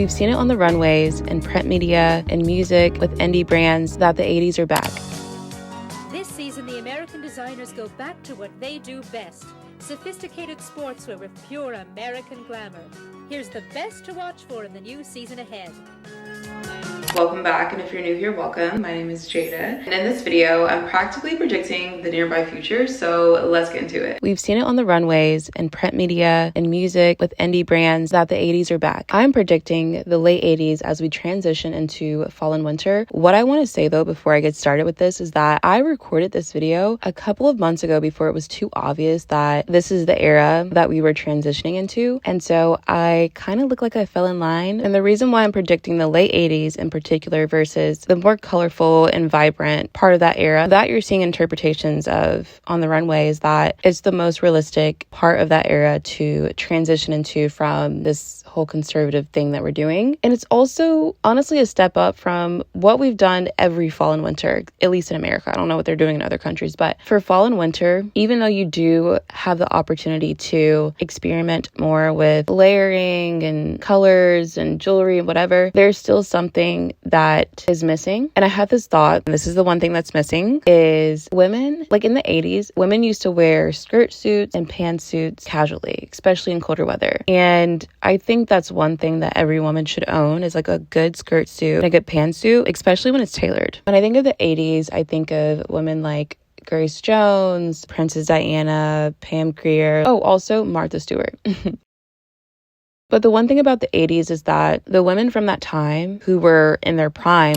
We've seen it on the runways, in print media, in music, with indie brands that the 80s are back. This season, the American designers go back to what they do best. Sophisticated sportswear with pure American glamour. Here's the best to watch for in the new season ahead. Welcome back, and if you're new here, welcome. My name is Jada, and in this video, I'm practically predicting the nearby future, so let's get into it. We've seen it on the runways, in print media, in music, with indie brands that the 80s are back. I'm predicting the late 80s as we transition into fall and winter. What I want to say though, before I get started with this, is that I recorded this video a couple of months ago before it was too obvious that this is the era that we were transitioning into, and so I kind of look like I fell in line. And the reason why I'm predicting the late 80s in particular versus the more colorful and vibrant part of that era that you're seeing interpretations of on the runway is that it's the most realistic part of that era to transition into from this whole conservative thing that we're doing. And it's also honestly a step up from what we've done every fall and winter, at least in America. I don't know what they're doing in other countries, but for fall and winter, even though you do have the opportunity to experiment more with layering and colors and jewelry and whatever, there's still something that is missing. And I had this thought, and this is the one thing that's missing, is women, like in the 80s, women used to wear skirt suits and pantsuits casually, especially in colder weather. And I think that's one thing that every woman should own is like a good skirt suit and a good pantsuit, especially when it's tailored. When I think of the 80s, I think of women like Grace Jones, Princess Diana, Pam Grier, also Martha Stewart. But the one thing about the 80s is that the women from that time who were in their prime,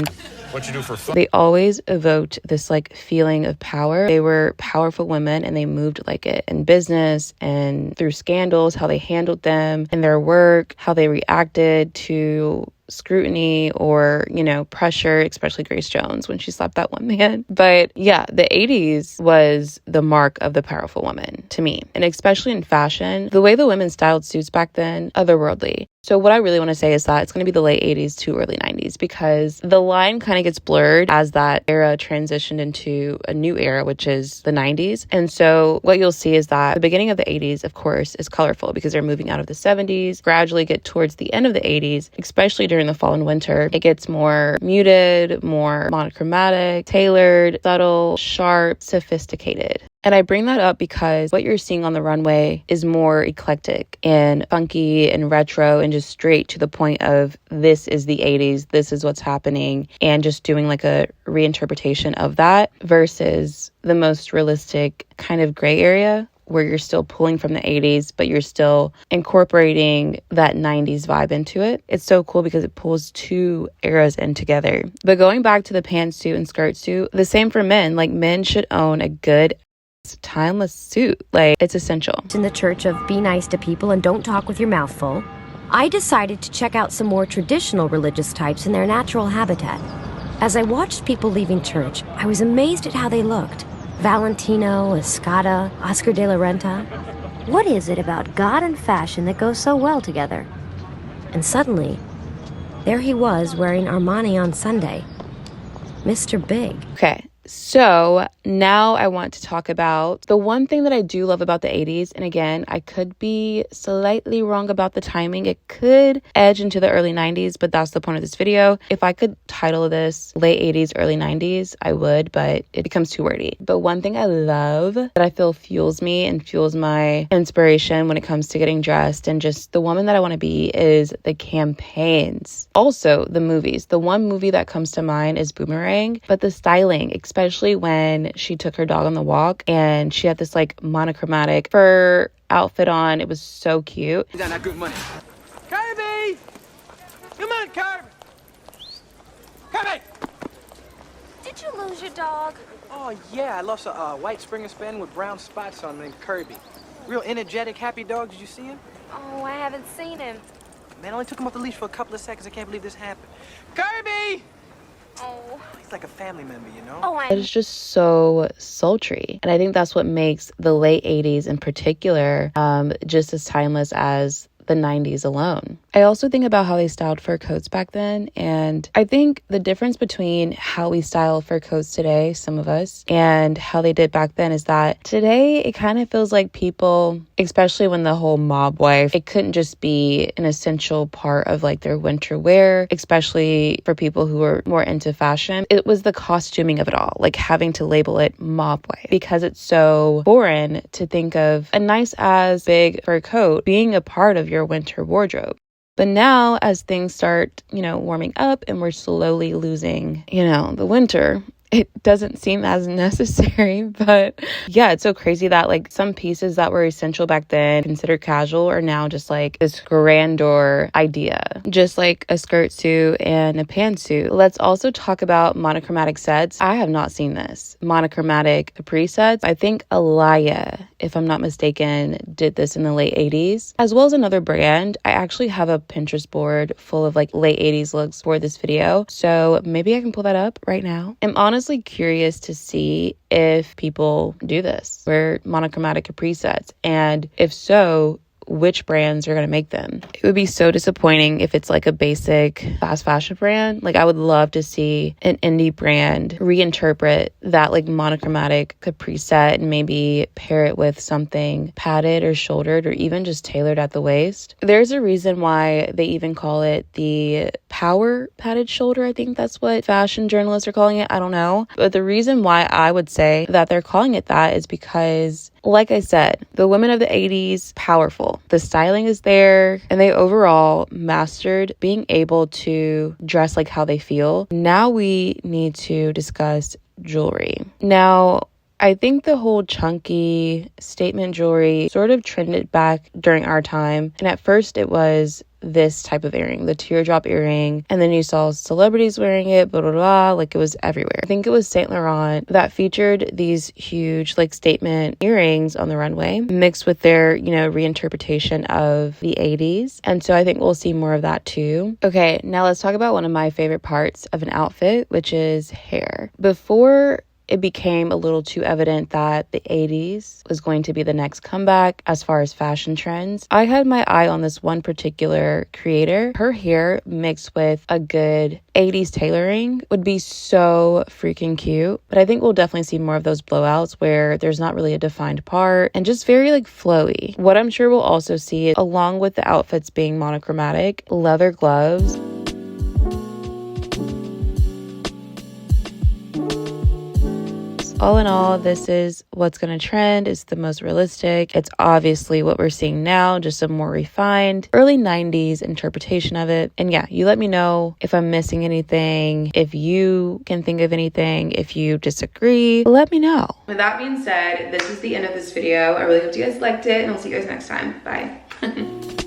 what you do for fun? They always evoked this like feeling of power. They were powerful women and they moved like it in business and through scandals, how they handled them in their work, how they reacted to scrutiny or, pressure, especially Grace Jones when she slapped that one man. But yeah, the 80s was the mark of the powerful woman to me. And especially in fashion, the way the women styled suits back then, otherworldly. So what I really want to say is that it's going to be the late 80s to early 90s because the line kind of gets blurred as that era transitioned into a new era, which is the 90s. And so what you'll see is that the beginning of the 80s, of course, is colorful because they're moving out of the 70s, gradually get towards the end of the 80s, especially during the fall and winter. It gets more muted, more monochromatic, tailored, subtle, sharp, sophisticated. And I bring that up because what you're seeing on the runway is more eclectic and funky and retro and just straight to the point of this is the 80s, this is what's happening, and just doing like a reinterpretation of that versus the most realistic kind of gray area where you're still pulling from the 80s, but you're still incorporating that 90s vibe into it. It's so cool because it pulls two eras in together. But going back to the pantsuit and skirt suit, the same for men. Like men should own a good timeless suit. Like it's essential. In the church of be nice to people and don't talk with your mouth full, I decided to check out some more traditional religious types in their natural habitat. As I watched people leaving church, I was amazed at how they looked. Valentino, Escada, Oscar de la Renta. What is it about God and fashion that goes so well together? And suddenly, there he was wearing Armani on Sunday. Mr. Big. Okay. So now I want to talk about the one thing that I do love about the 80s. And again, I could be slightly wrong about the timing. It could edge into the early 90s, but that's the point of this video. If I could title this late 80s, early 90s, I would, but it becomes too wordy. But one thing I love that I feel fuels me and fuels my inspiration when it comes to getting dressed and just the woman that I want to be is the campaigns. Also, the movies. The one movie that comes to mind is Boomerang, but the styling, especially when she took her dog on the walk and she had this like monochromatic fur outfit on. It was so cute. Is that good money? Kirby! Come on, Kirby! Kirby! Did you lose your dog? Oh, yeah, I lost a white Springer Spaniel with brown spots on him named Kirby. Real energetic, happy dog. Did you see him? Oh, I haven't seen him. Man, I only took him off the leash for a couple of seconds. I can't believe this happened. Kirby! Oh. He's like a family member, you know? Oh, It's just so sultry. And I think that's what makes the late 80s in particular just as timeless as the 90s alone. I also think about how they styled fur coats back then, and I think the difference between how we style fur coats today, some of us, and how they did back then is that today it kind of feels like people, especially when the whole mob wife, it couldn't just be an essential part of like their winter wear, especially for people who are more into fashion. It was the costuming of it all, like having to label it mob wife, because it's so foreign to think of a nice as big fur coat being a part of your winter wardrobe. But now as things start, warming up and we're slowly losing, the winter, it doesn't seem as necessary. But yeah, it's so crazy that like some pieces that were essential back then, considered casual, are now just like this grandeur idea, just like a skirt suit and a pantsuit. Let's also talk about monochromatic sets. I have not seen this. Monochromatic capri sets. I think Alaya, if I'm not mistaken, did this in the late 80s, as well as another brand. I actually have a Pinterest board full of like late 80s looks for this video, so maybe I can pull that up right now. I'm honestly curious to see if people do this, wear monochromatic capri sets, and if so, which brands are going to make them. It would be so disappointing if it's like a basic fast fashion brand. Like I would love to see an indie brand reinterpret that like monochromatic capri set and maybe pair it with something padded or shouldered or even just tailored at the waist. There's a reason why they even call it the power padded shoulder. I think that's what fashion journalists are calling it. I don't know. But the reason why I would say that they're calling it that is because, like I said, the women of the 80s, powerful. The styling is there, and they overall mastered being able to dress like how they feel. Now we need to discuss jewelry. Now, I think the whole chunky statement jewelry sort of trended back during our time. And at first it was this type of earring, the teardrop earring, and then you saw celebrities wearing it, blah, blah, blah, like it was everywhere. I think it was Saint Laurent that featured these huge like statement earrings on the runway, mixed with their, reinterpretation of the 80s. And so I think we'll see more of that too. Okay, now let's talk about one of my favorite parts of an outfit, which is hair. Before it became a little too evident that the 80s was going to be the next comeback as far as fashion trends, I had my eye on this one particular creator. Her hair mixed with a good 80s tailoring would be so freaking cute. But I think we'll definitely see more of those blowouts where there's not really a defined part and just very like flowy. What I'm sure we'll also see, along with the outfits being monochromatic, leather gloves. All in all, this is what's going to trend. It's the most realistic. It's obviously what we're seeing now, just a more refined early 90s interpretation of it. And yeah, you let me know if I'm missing anything, if you can think of anything, if you disagree, let me know. With that being said, this is the end of this video. I really hope you guys liked it, and I'll see you guys next time. Bye.